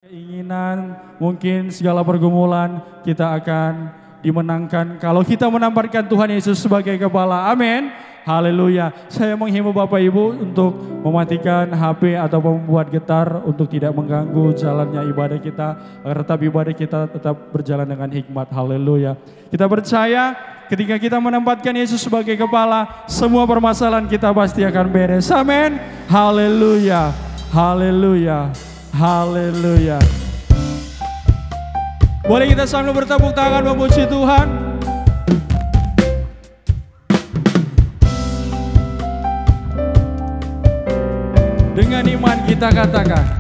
Keinginan, mungkin segala pergumulan kita akan dimenangkan kalau kita menempatkan Tuhan Yesus sebagai kepala. Amin. Haleluya. Saya menghimbau Bapak Ibu untuk mematikan HP atau membuat getar untuk tidak mengganggu jalannya ibadah kita, agar tetap ibadah kita tetap berjalan dengan hikmat. Haleluya. Kita percaya ketika kita menempatkan Yesus sebagai kepala, semua permasalahan kita pasti akan beres. Amin. Haleluya. Haleluya. Haleluya. Boleh kita sambil bertepuk tangan memuji Tuhan. Dengan iman kita katakan,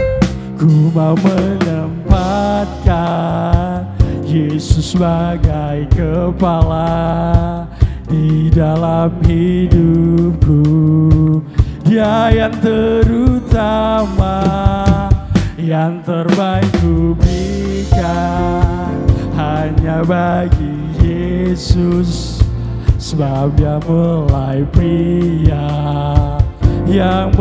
ku mau menempatkan Yesus sebagai kepala di dalam hidupku. Dia yang terutama, yang terbaik ku berikan hanya bagi Yesus, sebab Dia mulai pria yang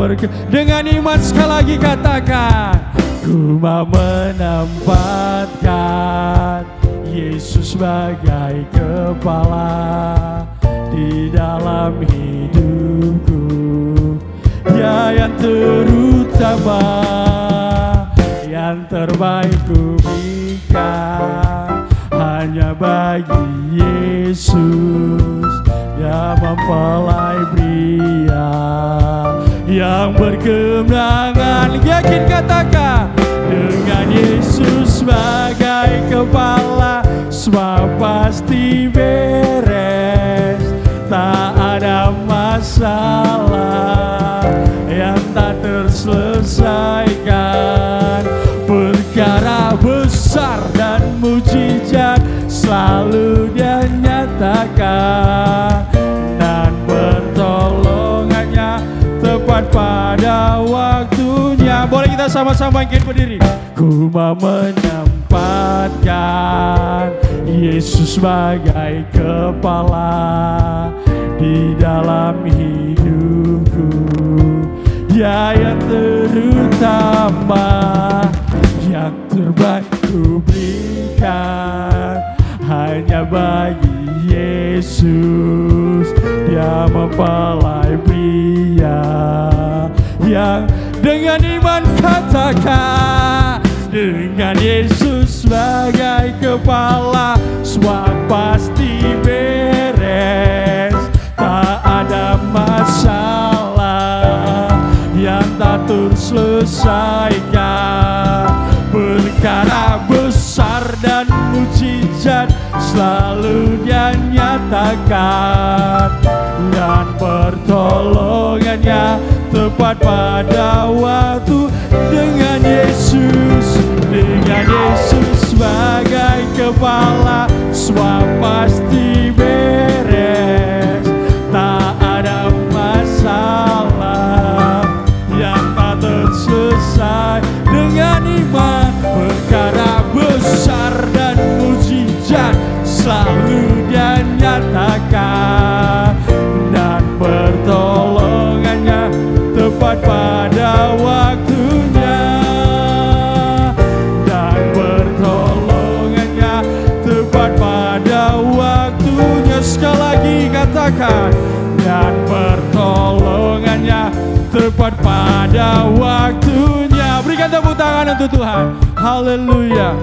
dengan iman. Sekali lagi katakan, ku mau menempatkan Yesus sebagai kepala di dalam hidupku. Dia yang terutama, yang terbaik ku berikan hanya bagi Yesus. Dia mempelai pria yang berkemenangan. Yakin katakan, dengan Yesus sebagai kepala, semua pasti beres. Tak ada masalah yang tak terselesaikan. Perkara besar dan mujizat selalu Dia nyatakan, dan pertolongannya tepat pada waktunya. Boleh kita sama-sama bangkit berdiri. Ku mau menempatkan Yesus sebagai kepala di dalam hidupku. Dia yang terutama, yang terbaik ku berikan hanya bagi Yesus. Dia mempelai pria yang dengan iman katakan, dengan Yesus sebagai kepala, semua pasti beres. Tak ada masalah yang tak terselesaikan. Perkara besar dan mujizat selalu Dia nyatakan, dan pertolongannya tepat pada waktu. Dengan Yesus sebagai kepala, semua pasti beres. Tak ada masalah yang tak terselesai. Dengan iman, perkara besar dan mujizat selalu Dia nyatakan, dan pertolongannya tepat pada waktunya. Dan pertolongannya tepat pada waktunya. Sekali lagi katakan, dan pertolongannya tepat pada waktunya. Berikan tepuk tangan untuk Tuhan. Haleluya.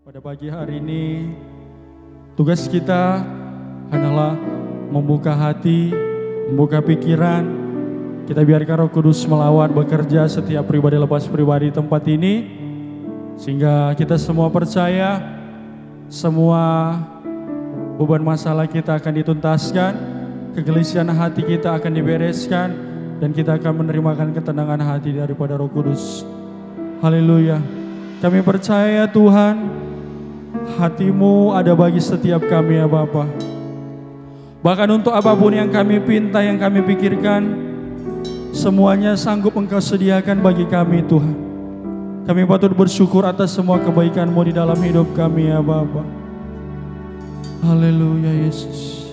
Pada pagi hari ini, tugas kita hanyalah membuka hati, membuka pikiran. Kita biarkan Roh Kudus melawat, bekerja setiap pribadi lepas pribadi di tempat ini, sehingga kita semua percaya semua beban masalah kita akan dituntaskan, kegelisahan hati kita akan dibereskan, dan kita akan menerimakan ketenangan hati daripada Roh Kudus. Haleluya. Kami percaya Tuhan, hati-Mu ada bagi setiap kami ya Bapa. Bahkan untuk apapun yang kami pinta, yang kami pikirkan, semuanya sanggup Engkau sediakan bagi kami Tuhan. Kami patut bersyukur atas semua kebaikan-Mu di dalam hidup kami ya Bapa. Haleluya Yesus.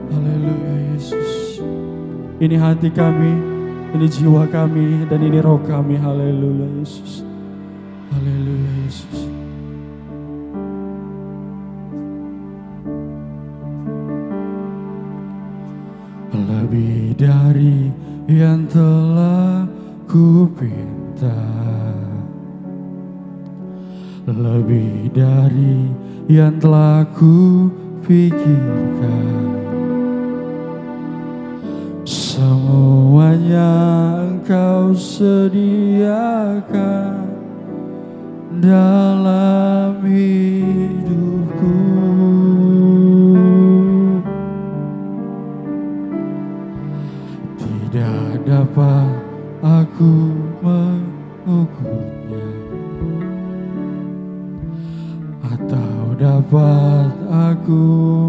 Haleluya Yesus. Ini hati kami, ini jiwa kami, dan ini roh kami. Haleluya Yesus. Haleluya Yesus. Lebih dari yang telah kupinta, lebih dari yang telah kupikirkan, semuanya Engkau sediakan dalam hidupku. Tidak dapat aku mengukurnya, atau dapat aku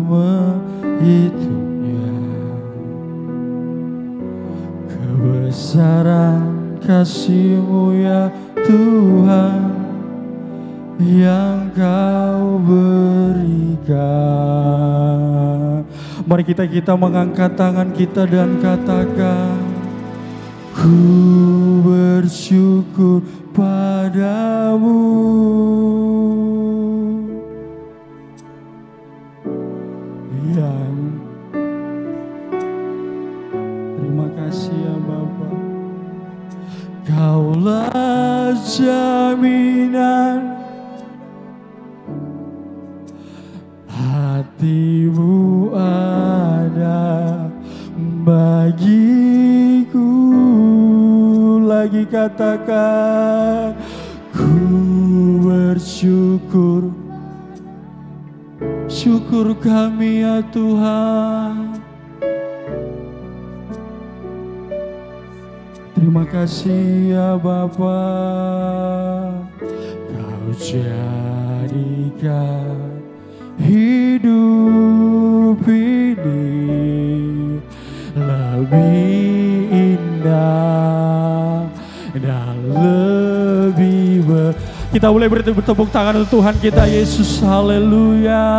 menghitungnya. Kebesaran kasih-Mu ya Tuhan yang Kau berikan. Mari kita mengangkat tangan kita dan katakan, ku bersyukur padamu. Terima kasih ya Bapa. Kaulah jaminan hati-Mu ada bagiku. Lagi katakan, ku bersyukur. Syukur kami ya Tuhan. Terima kasih ya Bapa. Kau jadikan hidup ini lebih indah dan lebih Kita boleh bertepuk tangan untuk Tuhan kita Yesus. Haleluya.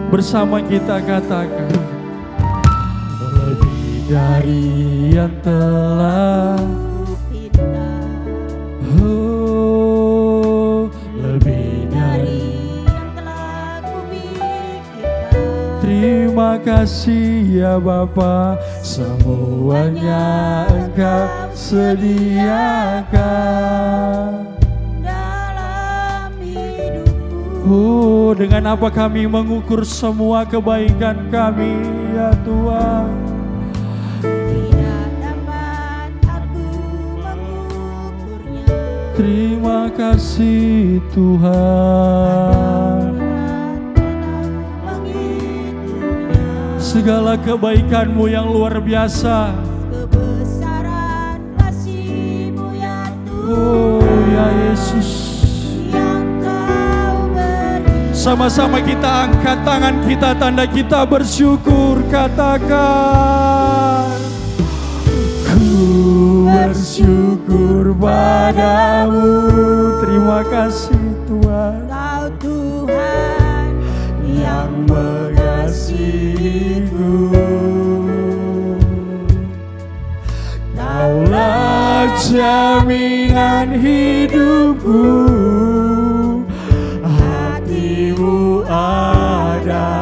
Bersama kita katakan, lebih dari yang telah lebih dari yang telah kupikirkan. Terima kasih ya Bapa, semuanya Engkau sediakan dalam hidupku. Dengan apa kami mengukur semua kebaikan kami ya Tuhan? Tidak dapat aku mengukurnya. Terima kasih Tuhan. Segala kebaikan-Mu yang luar biasa, kebesaran kasih-Mu ya Tuhan. Oh ya Yesus, yang Kau beri. Sama-sama kita angkat tangan kita, tanda kita bersyukur. Katakan, ku bersyukur padamu. Terima kasih Tuhan. Kau Tuhan yang mengasihiku. Kaulah jaminan hidupku, hati-Mu ada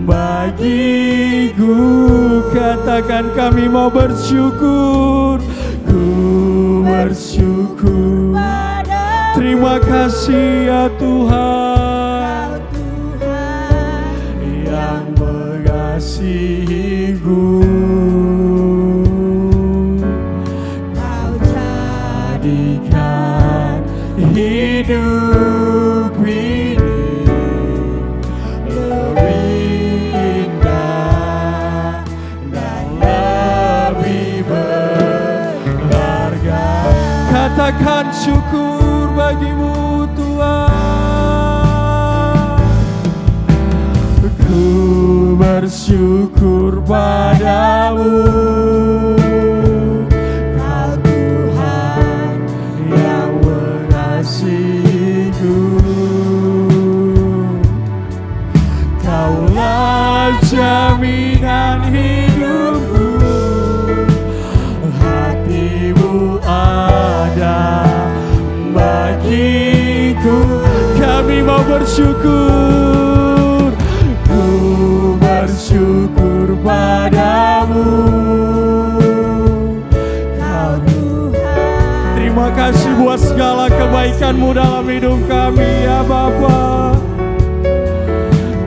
bagiku. Katakan, kami mau bersyukur. Ku bersyukur. Terima kasih ya Tuhan, yang mengasihiku. Kau jadikan hidup ini lebih indah dan lebih berharga. Katakan, syukur bagi-Mu Tuhan. Ku bersyukur padamu, Kau Tuhan bersyukur, ku bersyukur padamu, Kau Tuhan. Terima kasih buat segala kebaikan-Mu dalam hidup kami ya Bapa.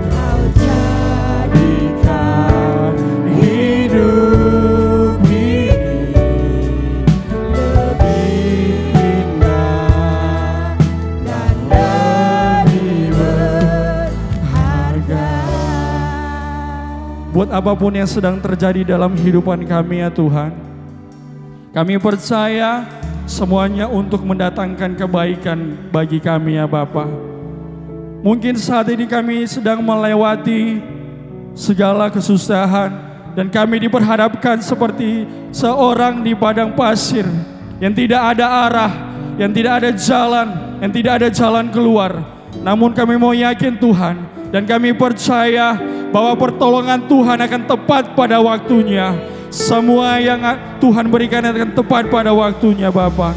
Kau jadikan hidup ini lebih indah dan lebih berharga. Buat apapun yang sedang terjadi dalam kehidupan kami ya Tuhan, kami percaya semuanya untuk mendatangkan kebaikan bagi kami ya Bapa. Mungkin saat ini kami sedang melewati segala kesusahan dan kami diperhadapkan seperti seorang di padang pasir yang tidak ada arah, yang tidak ada jalan, yang tidak ada jalan keluar. Namun kami mau yakin Tuhan, dan kami percaya bahwa pertolongan Tuhan akan tepat pada waktunya. Semua yang Tuhan berikan akan tepat pada waktunya Bapa.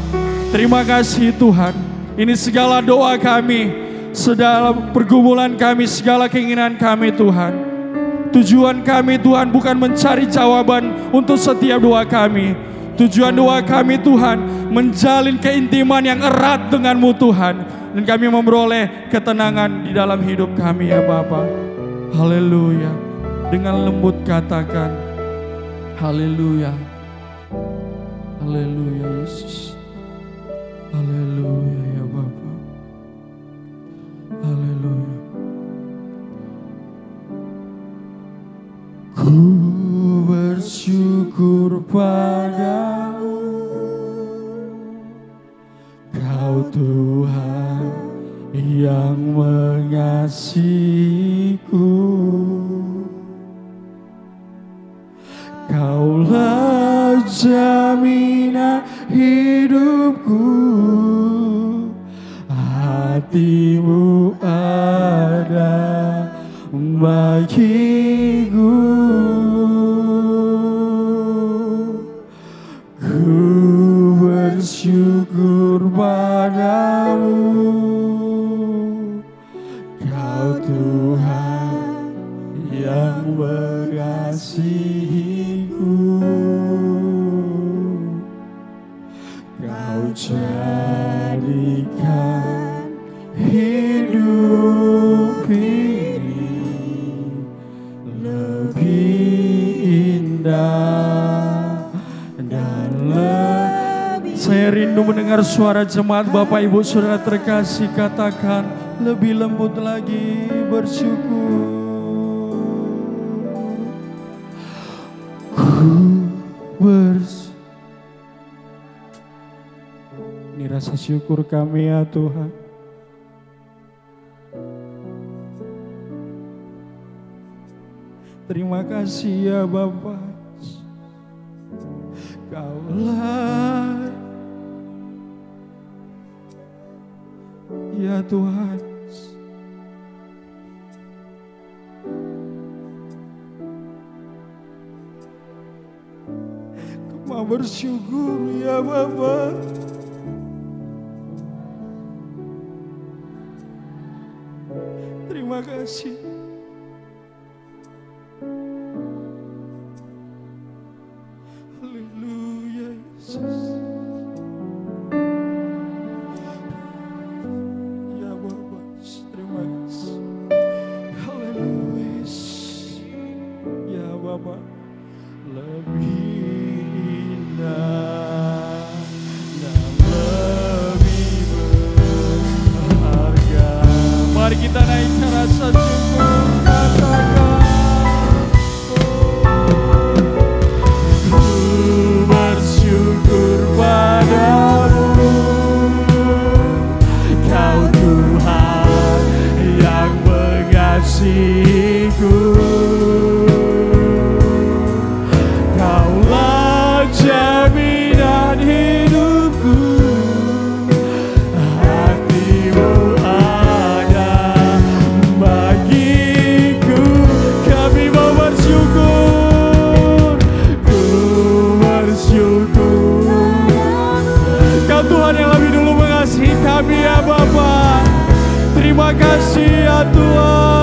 Terima kasih Tuhan. Ini segala doa kami, segala pergumulan kami, segala keinginan kami Tuhan. Tujuan kami Tuhan bukan mencari jawaban untuk setiap doa kami. Tujuan doa kami Tuhan menjalin keintiman yang erat dengan-Mu Tuhan. Dan kami memperoleh ketenangan di dalam hidup kami ya Bapa. Haleluya. Dengan lembut katakan, haleluya. Haleluya Yesus. Haleluya ya Bapa. Haleluya. Ku bersyukur padamu, Kau Tuhan yang mengasihiku. Kaulah jaminan hidupku, hati-Mu ada bagiku. Ku bersyukur padamu, Kau Tuhan yang mengasihiku. Kau jadikan hidup ini lebih indah dan lebih. Saya rindu mendengar suara jemaat Bapak Ibu Saudara terkasih, katakan lebih lembut lagi, bersyukur. Ini rasa syukur kami ya Tuhan. Terima kasih ya Bapa. Kaulah ya Tuhan. Mau bersyukur ya Bapa. Terima kasih. Haleluya Yesus. Ya Bapa, terima kasih. Haleluya Yesus. Ya Bapa, lebih indah dan lebih berharga. Mari kita naikkan rasa syukur. Terima kasih ya Tuhan.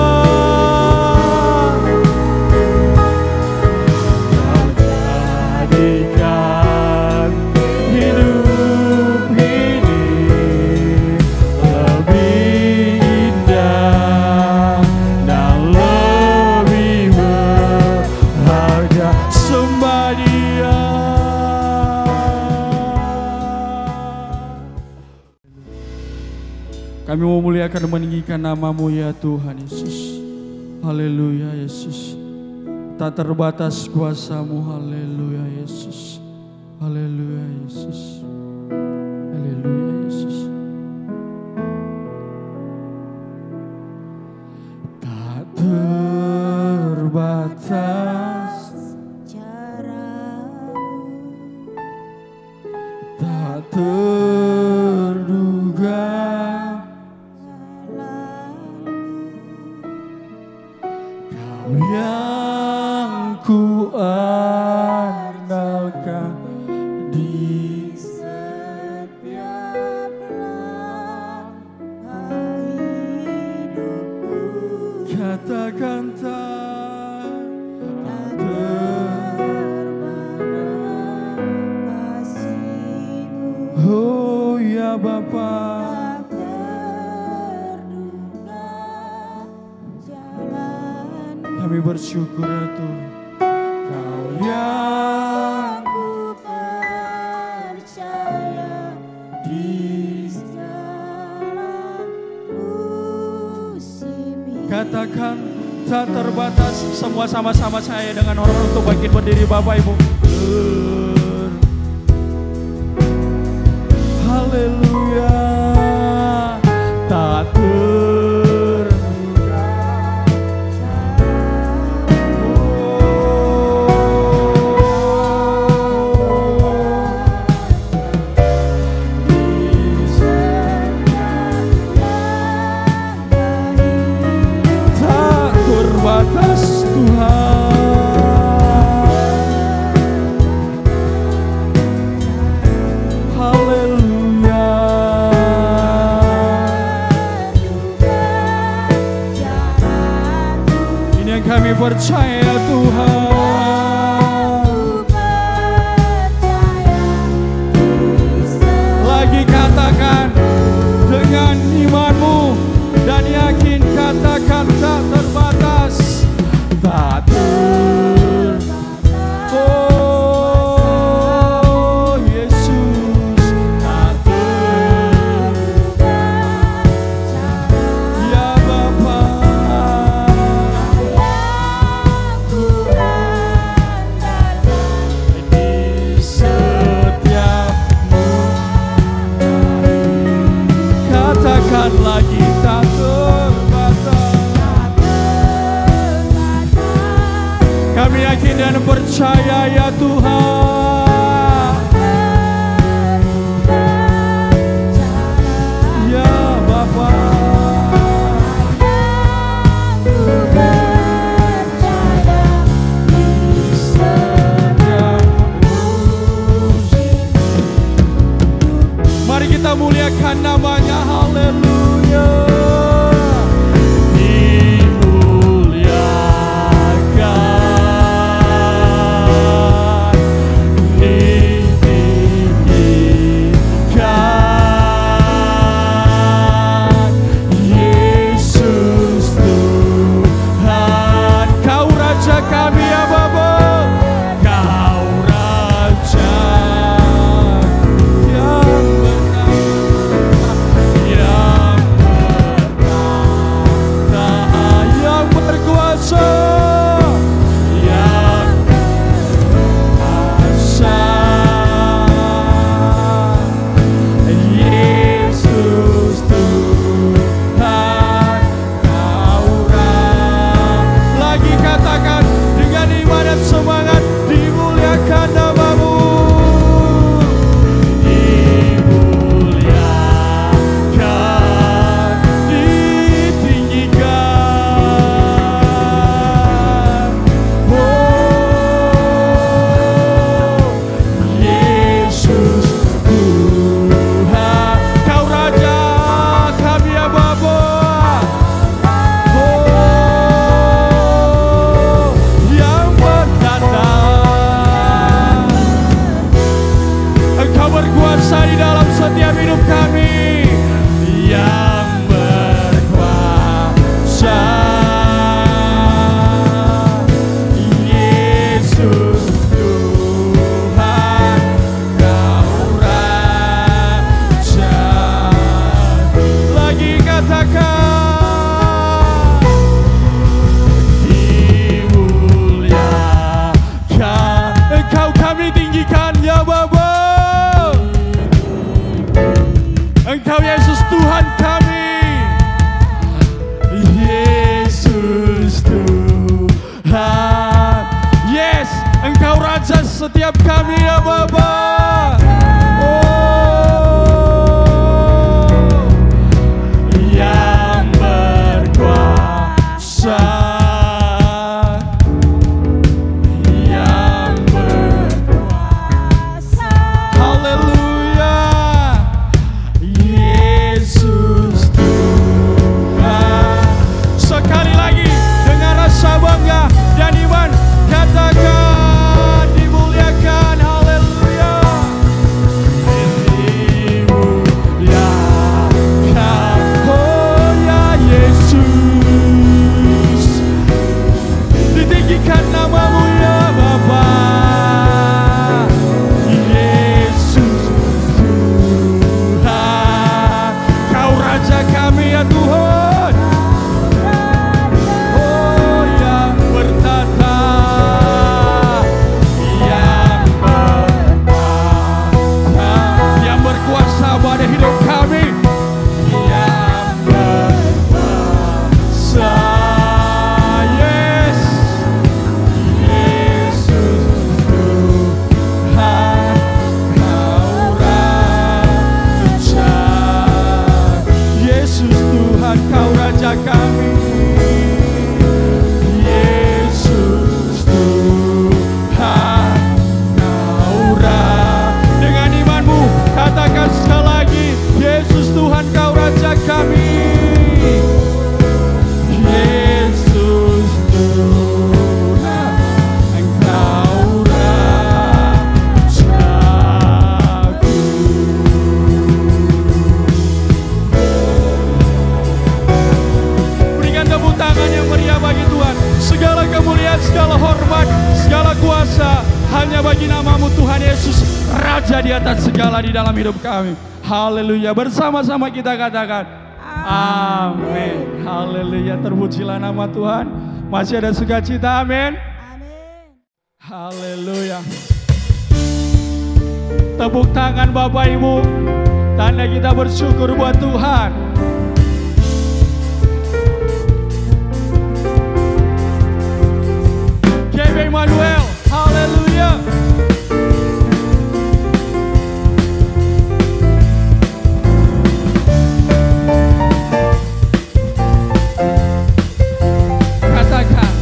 Kau jadikan hidup ini lebih indah dan lebih berharga. Sembah Dia. Kami mau muliakan dan meninggikan nama-Mu ya Tuhan Yesus. Haleluya Yesus. Tak terbatas kuasa-Mu. Haleluya Yesus. Haleluya Yesus. Haleluya Yesus. Tak terbatas cara-Mu, tak terduga yang ku andalkan di setiap langkah hidupku. Katakan tak terbatas kasih-Mu, oh ya Bapa. Kami bersyukur ya Tuhan. Kau yang ku percaya di segala musim. Katakan tak terbatas. Semua sama-sama saya dengan orang untuk bangkit berdiri Bapak Ibu. Haleluya. Tak terbatas Tuhan. Haleluya. Ini yang kami percaya Tuhan. Lagi katakan dengan imanmu dan yakin, katakan tak terbatas. Tak terbatas. Oh Yesus, tak terbatas. Ya Bapa, ku andalkan di setiap katakan lagi tak terbatas. Kami yakin dan percaya ya Tuhan. Ya Bapa, ku percaya di setiap musim. Mari kita muliakan namanya. Haleluya. Yang berkuasa di dalam setiap hidup kami. Yang berkuasa, Yesus Tuhan, Kau Raja. Lagi katakan, dimuliakan Engkau, kami tinggikan ya Bapa. Engkau Yesus Tuhan kami, Yesus Tuhan. Yes, Engkau Raja setiap kami ya Bapa. Oh, yang berkuasa, yang berkuasa. Haleluya. Yesus Tuhan. Sekali lagi dengan rasa bangga dan iman katakan, dimuliakan. Haleluya. Dimuliakan, oh ya Yesus. Ditinggikan namamu ya Bapa. Yesus Tuhan, Kau Raja kami ya Tuhan. Oh yang bertata, yang berkuasa pada hidup kami, yang berkuasa. Yes, Yesus Tuhan, Kau Raja. Yesus Tuhan, Kau Raja kami. Yesus Tuhan, Kau Raja. Dengan imanmu katakan sekali lagi, Yesus Tuhan, Kau Raja kami. Yesus Tuhan, Engkau Rajaku. Berikan tepuk tangan yang meriah bagi Tuhan. Segala kemuliaan, segala hormat, segala kuasa hanya bagi namamu Tuhan Yesus, Raja di atas segala di dalam hidup kami. Haleluya. Bersama-sama kita katakan amin. Haleluya. Terpujilah nama Tuhan. Masih ada sukacita. Amin. Haleluya. Tepuk tangan Bapak Ibu, tanda kita bersyukur buat Tuhan. GB Emmanuel, haleluya. Katakan,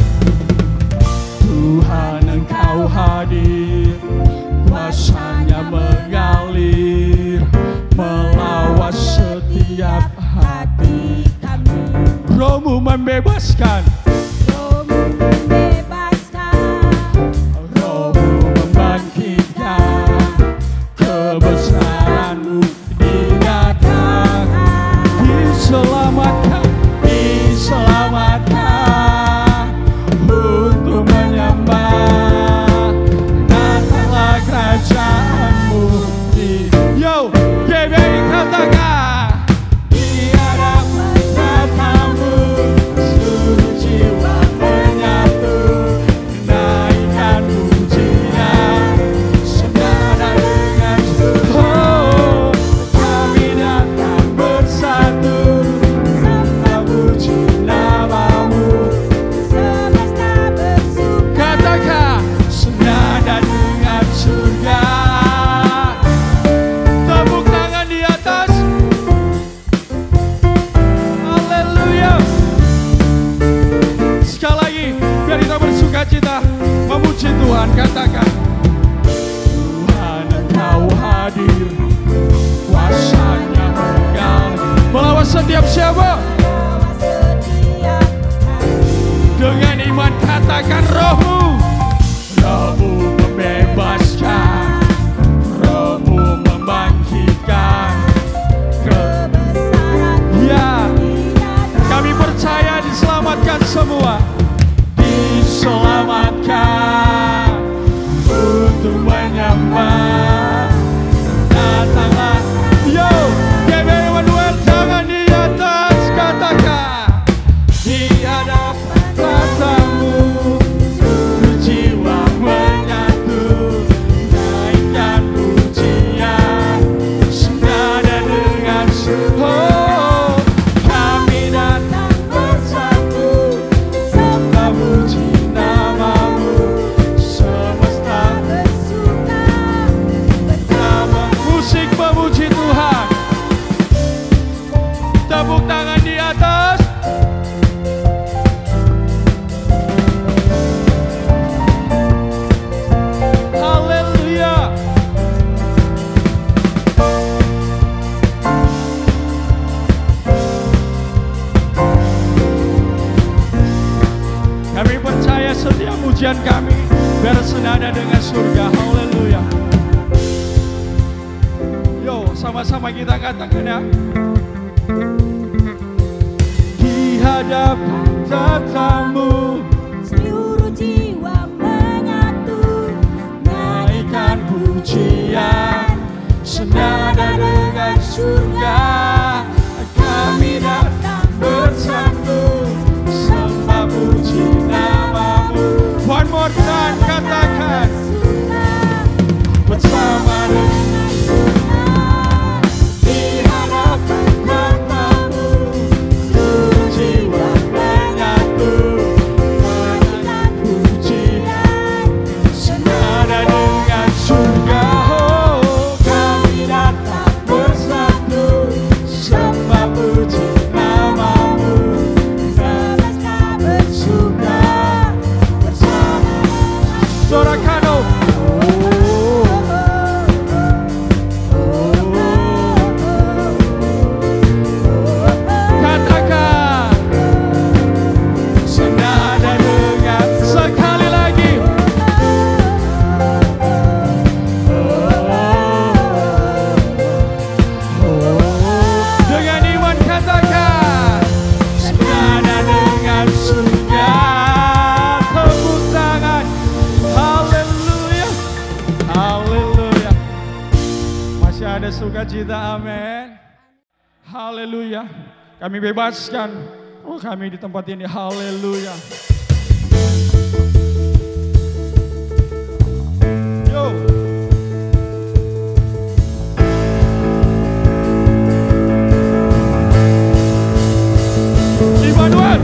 Tuhan Engkau hadir, kuasanya mengalir, melawat setiap hati kami. Roh-Mu membebaskan, Roh-Mu membangkitkan, kebesaran-Mu dinyatakan, diselamatkan, diselamatkan untuk menyembah. Datanglah kerajaan-Mu di Yo, GBI katakan, di hadapan tatamu seluruh jiwa menyatu, naikkan pujian senada dengan oh, kami datang bersatu, serta puji namamu, semesta bersuka. Katakan, senada dengan surga. Tepuk tangan di atas, Oh, kami datang bersatu, sembah puji namamu, semesta bersuka bersama. Musik memuji Tuhan, tepuk tangan di atas. Haleluya. Kami percaya setiap pujian kami bersenada dengan surga. Haleluya. Yo, sama-sama kita katakan ya. Di hadapan tatamu seluruh jiwa menyatu, naikkan pujian senada dengan surga. Kami datang bersatu, sembah puji namamu. One more time, katakan bersama dengan surga. Di hadapan tatamu seluruh jiwa menyatu, naikkan pujian senada dengan surga. Oh, kami datang bersatu, sembah puji namamu, semesta bersuka bersama. Sorakano. Katakan senada dengan, sekali lagi. Dengan iman katakan senada dengan surga. Tepuk tangan. Haleluya. Haleluya. Masih ada sukacita, amin. Haleluya. Kami bebaskan roh kami di tempat ini. Haleluya. Yo. Immanuel.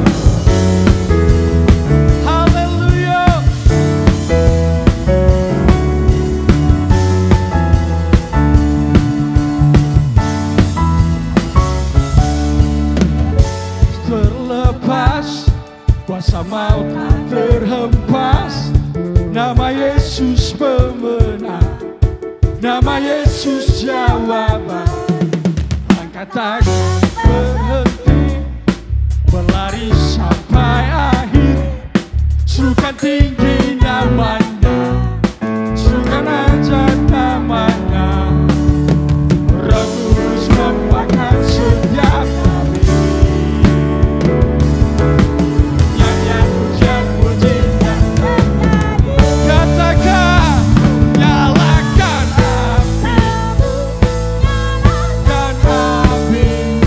Haleluya. Terlepas kuasa maut tak terhempas, nama Yesus pemenang, nama Yesus jawaban. Angkat tangan berhenti, berlari sampai akhir. Serukan tinggi namanya, serukan aja namanya. Roh Kudus membakar setiap kami. Nyanyian pujian pujian terjadi. Katakan nyalakan api, nyalakan api.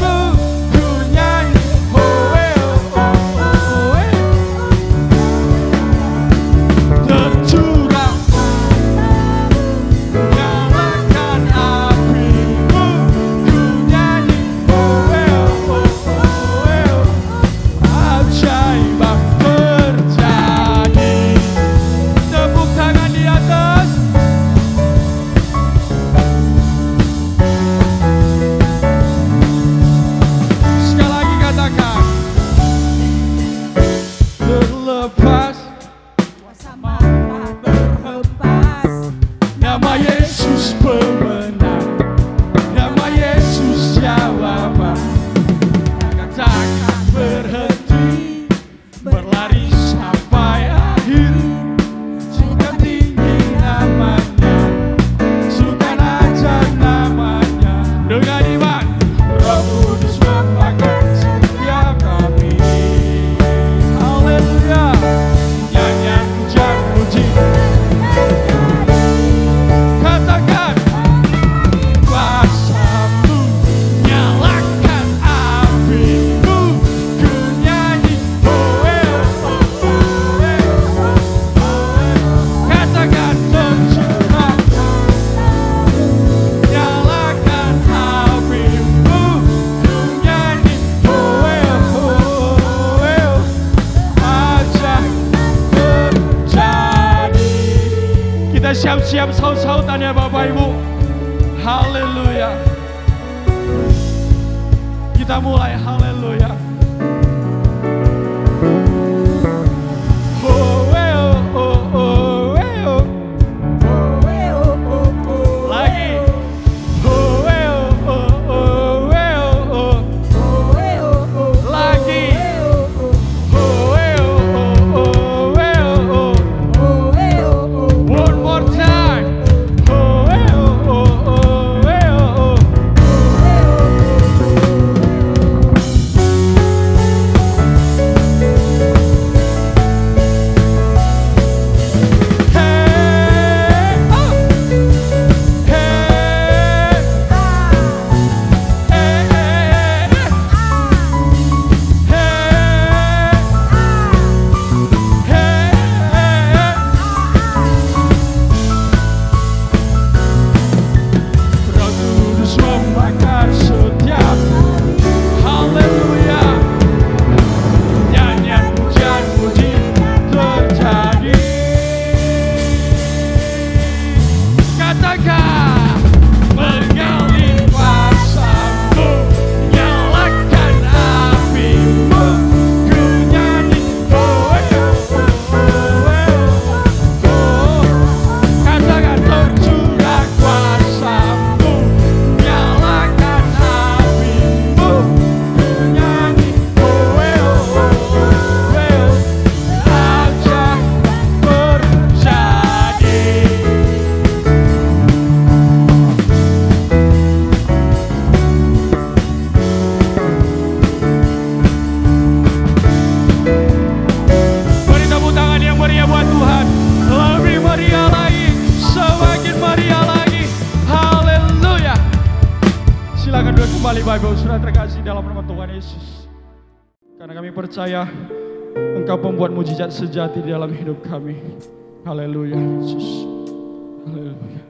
Siap-siap saut-sautan ya Bapak Ibu. Haleluya. Kita mulai, haleluya. Bapak Saudara terkasih dalam nama Tuhan Yesus. Karena kami percaya Engkau pembuat mujizat sejati di dalam hidup kami. Haleluya Yesus. Haleluya.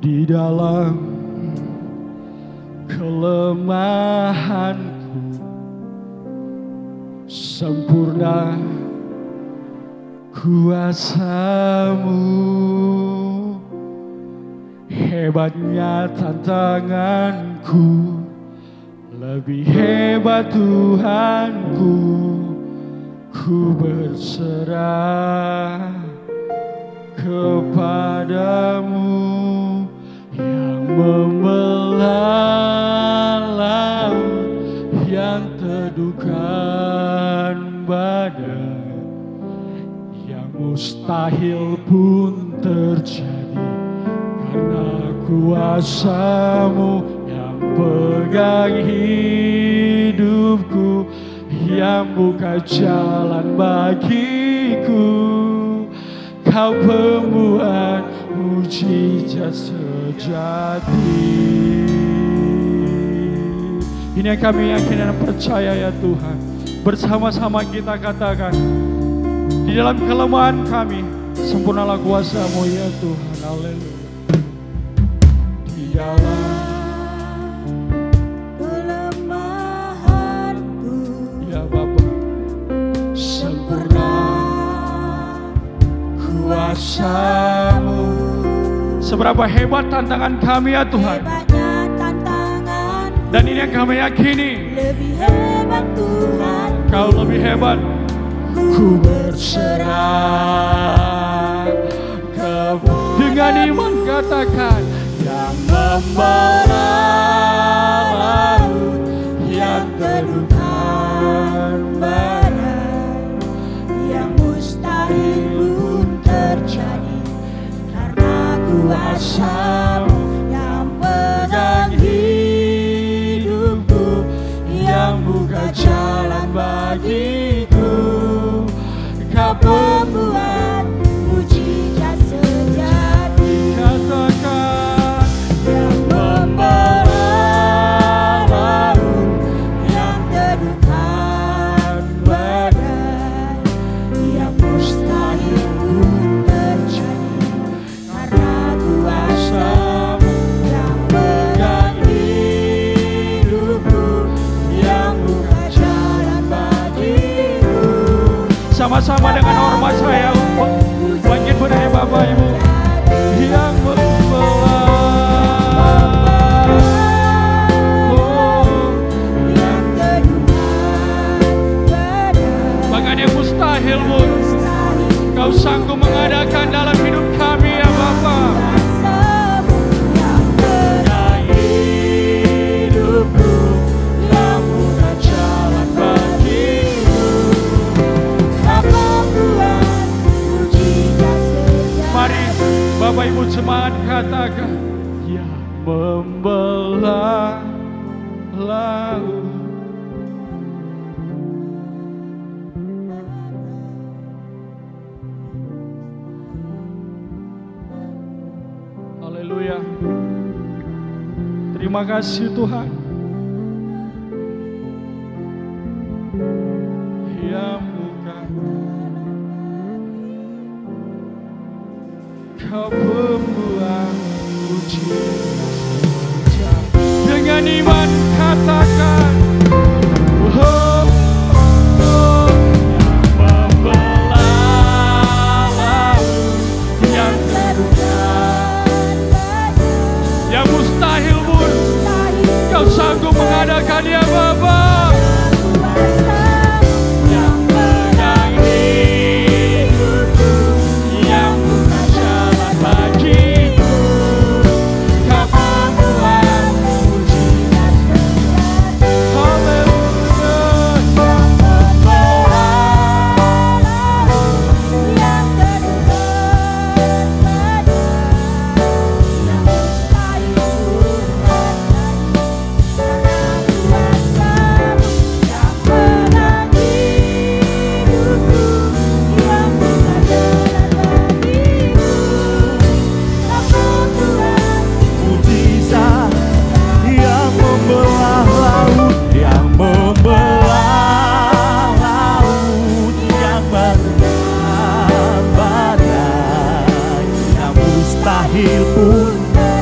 Di dalam kelemahanku sempurna kuasa-Mu. Hebatnya tantanganku, lebih hebat Tuhanku. Ku berserah kepadamu yang membelah laut, yang teduhkan badai, yang mustahil pun terjadi. Karena kuasa-Mu yang pegang hidupku, yang buka jalan bagiku. Kau pembuat mujizat sejati. Ini yang kami yakin dan percaya ya Tuhan. Bersama-sama kita katakan, di dalam kelemahan kami sempurnalah kuasa-Mu ya Tuhan. Haleluya. Dalam kelemahanku, ya Bapa, sempurna kuasa-Mu. Seberapa hebat tantangan kami ya Tuhan. hebatnya tantangan, Dan ini yang kami yakini, lebih hebat Tuhan. Kau lebih hebat. Ku berserah dengan iman katakan, yang membelah laut, yang teduhkan badai, yang mustahil pun terjadi. Karena kuasa-Mu yang pegang hidupku, yang buka jalan bagiku. Kau pembuat mujizat sejati. Katakan, yang membelah laut, yang teduhkan badai, yang mustahil pun terjadi. Karena kuasa-Mu bersama-sama dengan ormas saya bangkit berdiri Bapak Ibu yang bahkan yang mustahil pun Kau sanggup mengadakan dalam hidup kami ya Bapa. Bapak Ibu jemaat katakan, ya membelah laut. Haleluya. Terima kasih Tuhan. Yang bukan Kau pembuat mujizat. Dengan iman katakan, oh, oh, yang membelah laut, yang yang mustahil pun Kau sanggup mengadakan ya Bapa.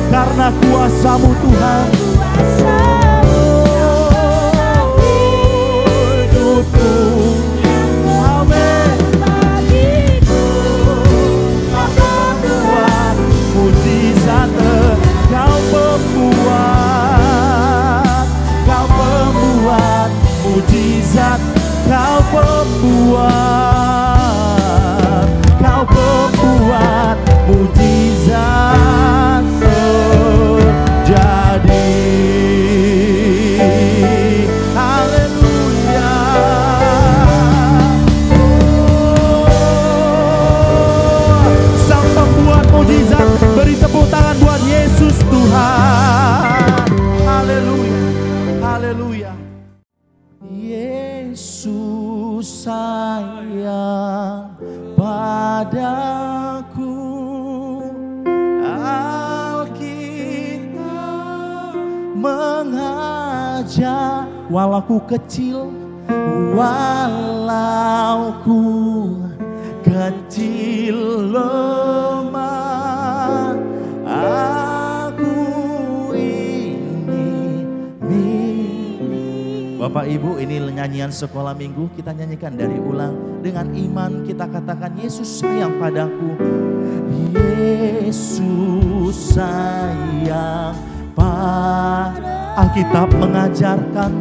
Karena kuasa-Mu Tuhan, hidupku, amin. Kau pembuat mujizat, Kau pembuat, Kau pembuat mujizat, Kau pembuat, Kau pembuat mujizat terjadi. Haleluya. Sang pembuat mujizat, beri tepuk tangan buat Yesus Tuhan. Haleluya. Haleluya. Yesus sayang padaku, Alkitab mengajar, walau ku kecil, walau ku kecil lemah, aku ini milik. Bapak Ibu, ini nyanyian sekolah minggu, kita nyanyikan dari ulang. Dengan iman kita katakan, Yesus sayang padaku, Yesus sayang padaku. Alkitab mengajarkan,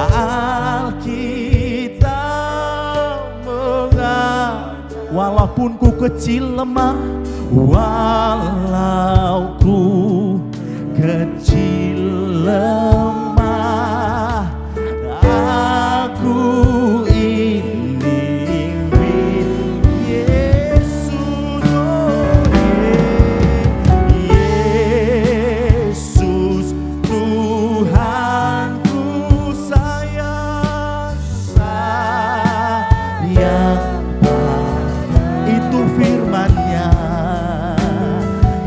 Alkitab mengajar, walaupun ku kecil lemah, walau ku kecil lemah, aku ini milik Yesus. Yesus Tuhanku sayang, sayang, itu firman-Nya,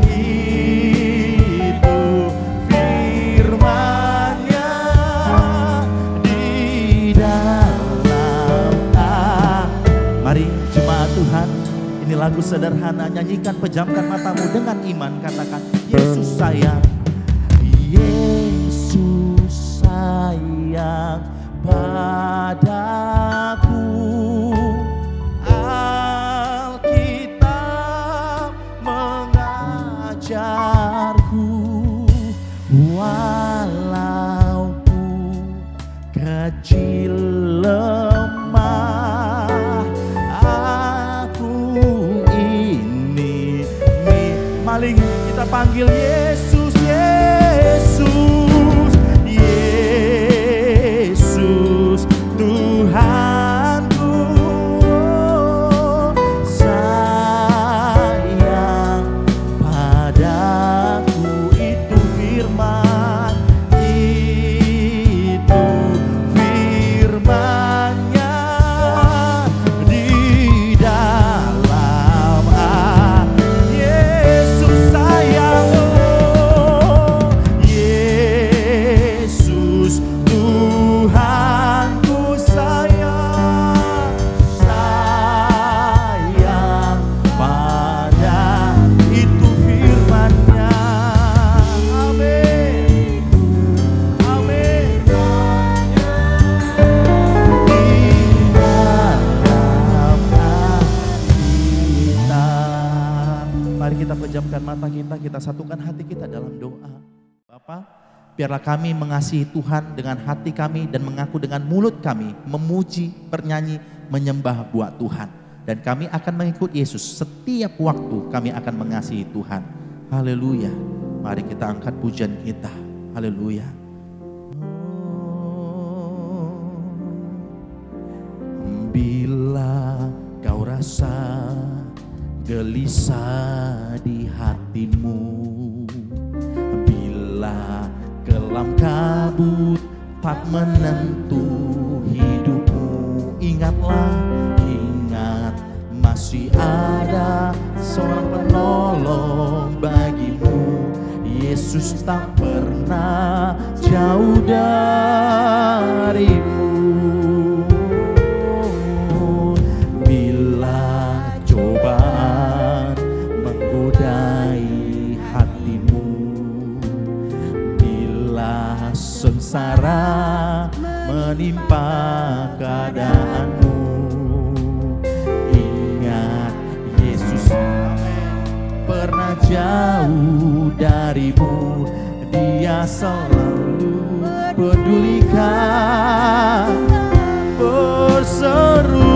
itu firman-Nya di dalam Mari jemaat Tuhan, ini lagu sederhana, nyanyikan, pejamkan matamu dengan iman, katakan, Yesus sayang, Yesus sayang padaku, mengajarku, walaupun kecil lemah, aku ini. Mari kita panggil Yesus, Yesus, Yesus, Tuhanku. Sayang padaku, itu firman, itu firman-Nya di dalam Yesus sayang, Yesus Tuhanku sayang, sayang pada itu firman-Nya. Amin, amin. Di dalam kita, mari kita pejamkan mata kita satukan hati kita dalam doa. Bapa, biarlah kami mengasihi Tuhan dengan hati kami dan mengaku dengan mulut kami, memuji, bernyanyi, menyembah buat Tuhan. Dan kami akan mengikut Yesus setiap waktu, kami akan mengasihi Tuhan. Haleluya. Mari kita angkat pujian kita. Haleluya. Bila kau rasa gelisah di hatimu, bila kelam kabut tak menentu hidupmu, ingatlah, ingat masih ada seorang penolong bagimu. Yesus tak pernah jauh darimu. Bila cobaan menggodai hatimu, bila sengsara menimpa keadaanmu, ingat Yesus pernah jauh darimu. Dia selalu pedulikan, berseru,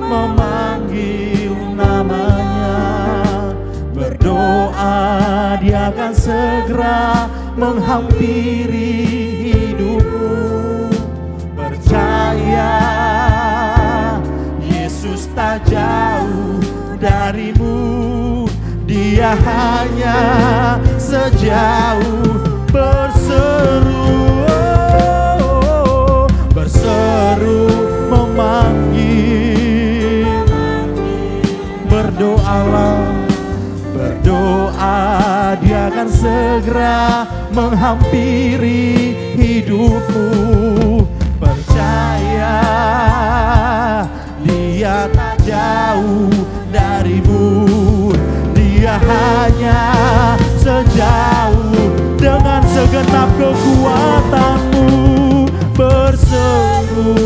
memanggil namanya, berdoa, Dia akan segera menghampiri hidupmu. Percaya, Yesus tak jauh darimu. Dia hanya sejauh berseru, berseru, memanggil. Berdoalah, berdoa, Dia akan segera menghampiri hidupmu. Percaya, Dia tak jauh darimu. Dia hanya sejauh, dengan segenap kekuatanmu berseru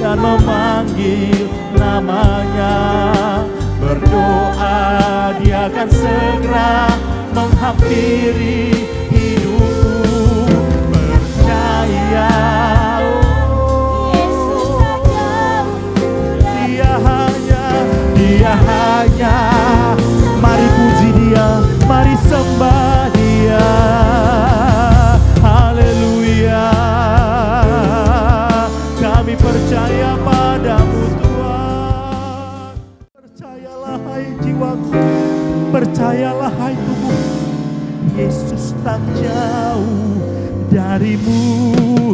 dan memanggil namanya. Berdoa, Dia akan segera menghampiri hidupmu. Percaya, Dia hanya, mari puji Dia, mari sembah Dia. Haleluya. Kami percaya padamu Tuhan. Percayalah hai jiwaku, percayalah hai tubuh, Yesus tak jauh darimu.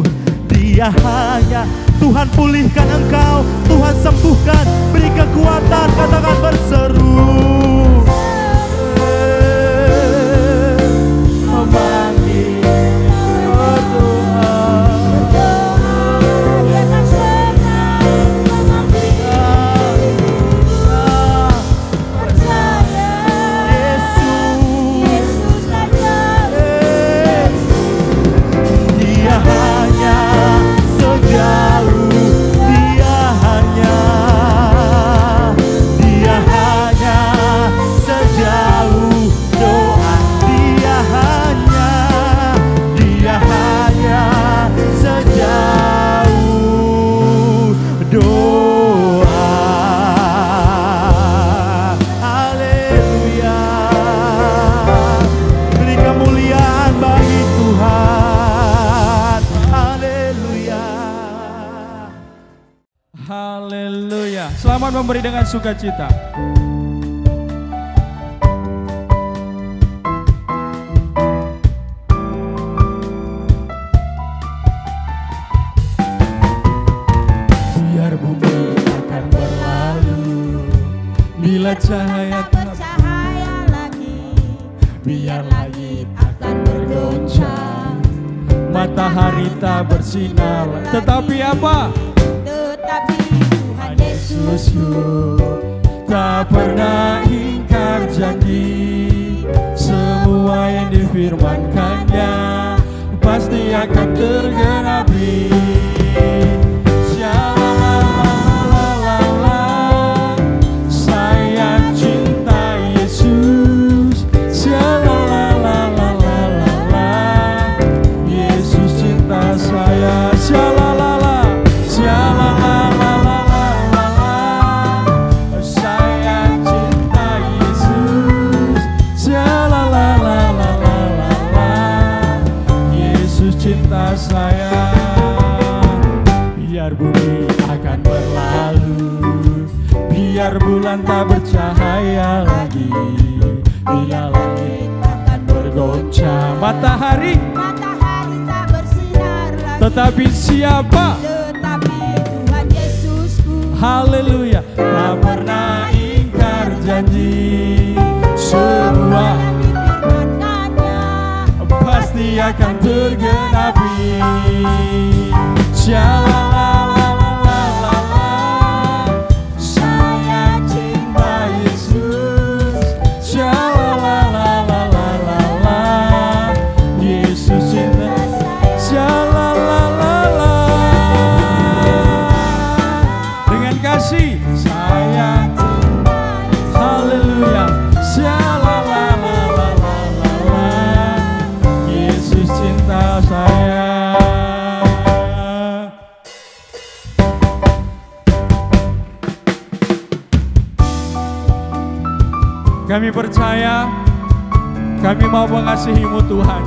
Dia hanya, Tuhan pulihkan engkau, Tuhan sembuhkan, beri kekuatan, katakan berseru. Memanggil berdoa, Dia akan segera menghampiri. Percaya, Yesus tak jauh. Dia hanya sejauh, Dia hanya Haleluya. Selamat memberi dengan sukacita. Biar bumi akan berlalu, bila cahaya tak bercahaya lagi, biar langit akan bergoncang, matahari tak bersinar. Tetapi apa? tetapi Tuhan Yesusku Tak pernah ingkar janji, semua yang difirmankannya pasti akan tergenapi. Shalalalalala, saya cinta Yesus. Shalalalalala, Yesus cinta saya. Shalalala, shalalalala, saya cinta Yesus. Shalalalala, Yesus cinta saya. Biar bumi akan berlalu, biar bulan tak bercahaya lagi, bila langit akan bergoncang, matahari tak bersinar lagi, tetapi siapa? tetapi Tuhan Yesusku Haleluya, tak pernah ingkar janji, semua yang difirmankannya pasti akan tergenapi. Shalalalalala, saya cinta Yesus. Shalalalalala, Yesus cinta. Shalalalalala, dengan kasih sayang. Haleluya. Shalalalalala, Yesus cinta saya. Kami percaya, kami mau mengasihi-Mu Tuhan,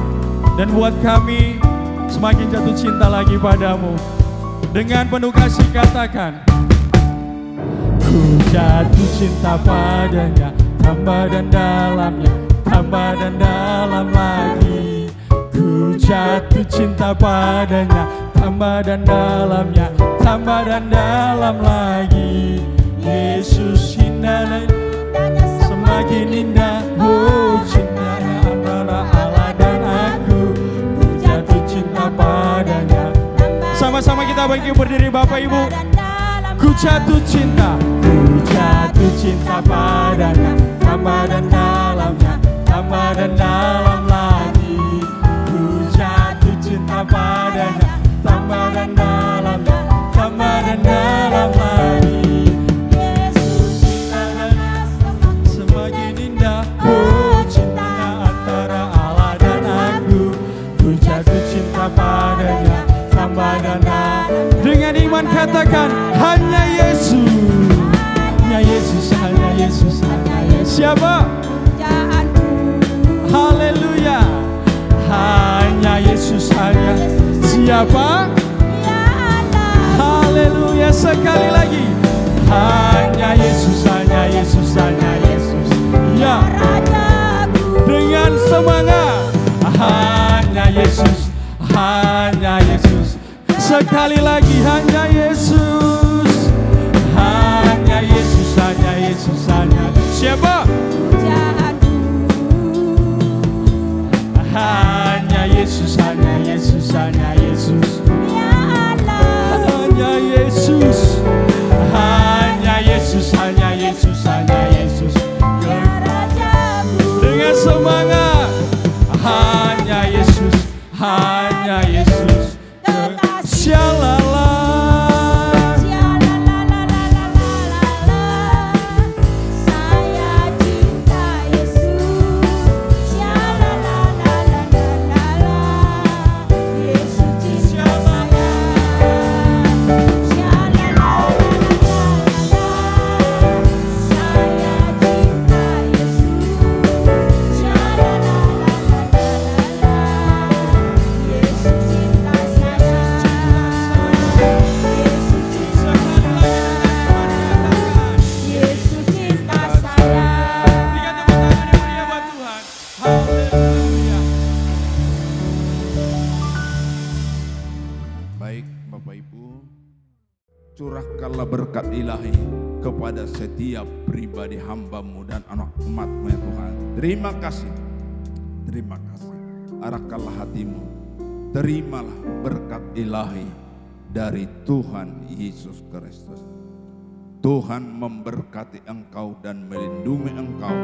dan buat kami semakin jatuh cinta lagi padamu. Dengan penuh kasih katakan, ku jatuh cinta padanya, tambah dan dalamnya, tambah dan dalam lagi. Ku jatuh cinta padanya, tambah dan dalamnya, tambah dan dalam lagi. Yesus indah dan semakin indah, oh cintanya antara Allah dan aku. Ku jatuh cinta padanya. Sama-sama kita bagi berdiri Bapak Ibu. Ku jatuh cinta, ku jatuh cinta padanya, tambah dan dalamnya, tambah dan dalam lagi. Ku jatuh cinta padanya, tambah dan dalamnya, tambah dan dalam lagi. Yesus cintanya semakin indah, oh cintanya antara Allah dan aku. Ku jatuh cinta padanya, tambah dan dalam. Dengan iman katakan, hanya Yesus, hanya Yesus, hanya Yesus, hanya Yesus. Siapa? Haleluya. Hanya Yesus, hanya siapa? Haleluya. Sekali lagi, hanya Yesus, hanya Yesus, hanya Yesus. Ya, dengan semangat, hanya Yesus, hanya Yesus. Sekali lagi, hanya Yesus, hanya Yesus, hanya Yesus, hanya siapa? Hanya Yesus, hanya Yesus, hanya Yesus. Hanya Yesus, Limpahkanlah berkat ilahi kepada setiap pribadi hamba-Mu dan anak umat-Mu ya Tuhan. Terima kasih. Terima kasih. Arahkanlah hatimu. Terimalah berkat ilahi dari Tuhan Yesus Kristus. Tuhan memberkati engkau dan melindungi engkau.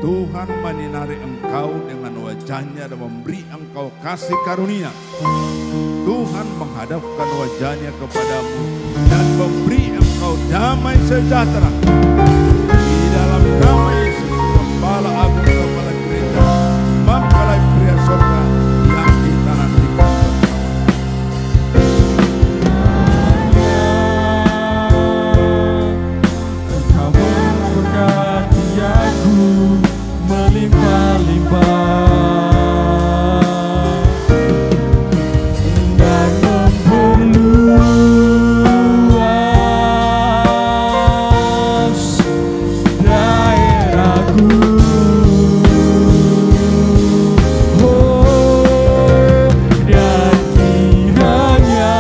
Tuhan menyinari engkau dengan wajahnya dan memberi engkau kasih karunia. Tuhan menghadapkan wajahnya kepadamu dan memberi engkau damai sejahtera. Di dalam nama Yesus, Gembala Agung Kepala Gereja, mempelai pria surga yang kita nantikan Engkau memberkati aku melimpah-limpah dan memperluas daerahku. Oh, dan kiranya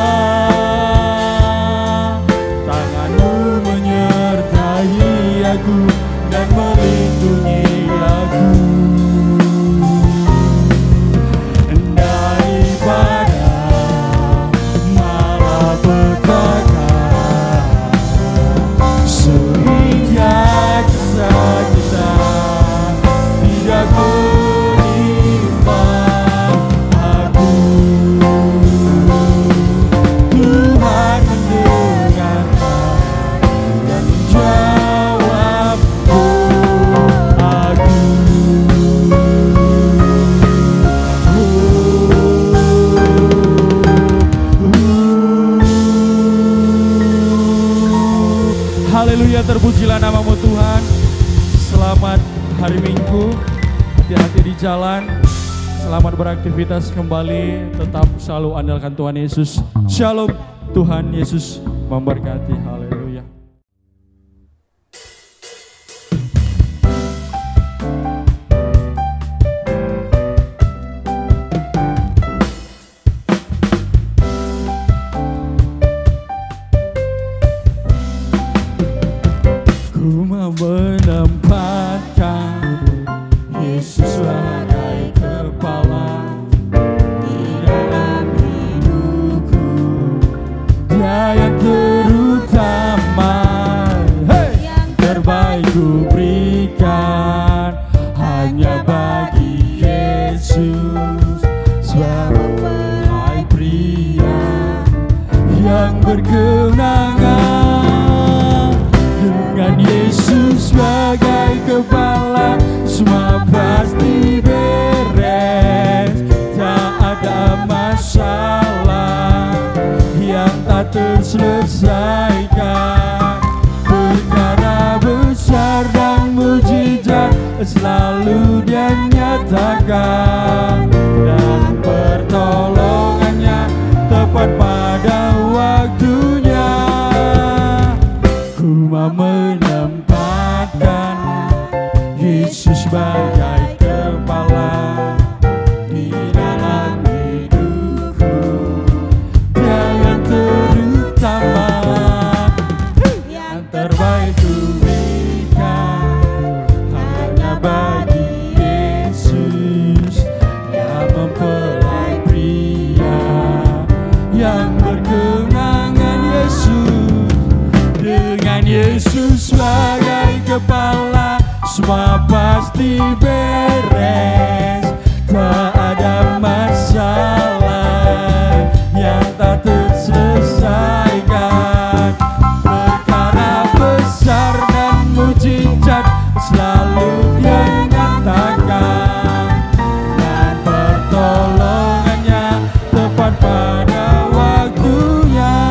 tangan-Mu menyertai aku dan melindungi aku daripada malapetaka, sehingga kesakitan tidak menimpa aku. Tuhan mendengarkan dan menjawab aku. Haleluya, terpujilah nama-Mu Tuhan. Selamat hari Minggu, hati-hati di jalan. Selamat beraktivitas kembali, tetap selalu andalkan Tuhan Yesus. Shalom, Tuhan Yesus memberkati. Haleluya. Ku mau menempatkan Yesus sebagai kepala di dalam hidupku. Dia yang terutama, hey! Yang terbaik ku berikan hanya bagi Yesus sebagai pria yang berkemenangan. Dengan Yesus sebagai kepala, semua pasti beres. Tak ada masalah yang tak terselesaikan. Perkara besar dan mujizat selalu Dia nyatakan, dan pertolongannya tepat pada waktunya. Ku mau menempatkan Yesus sebagai kepala di dalam hidupku. Dia yang terutama, yang terbaik ku berikan hanya bagi Yesus. Dia mempelai pria yang berkemenangan. Dengan Yesus sebagai kepala, semua pasti beres. Tak ada masalah yang tak terselesaikan. Perkara besar dan mujizat selalu Dia nyatakan, dan pertolongannya tepat pada waktunya.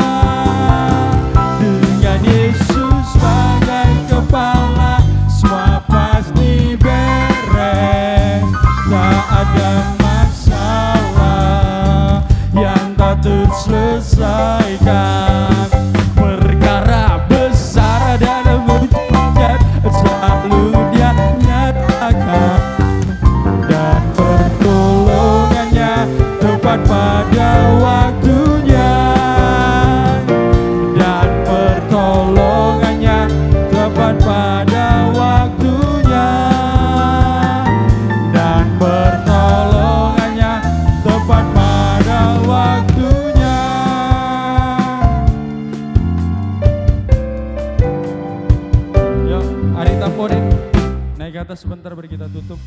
Dengan Yesus sebagai kepala, semua pasti beres. Tak kata sebentar, beri kita tutup.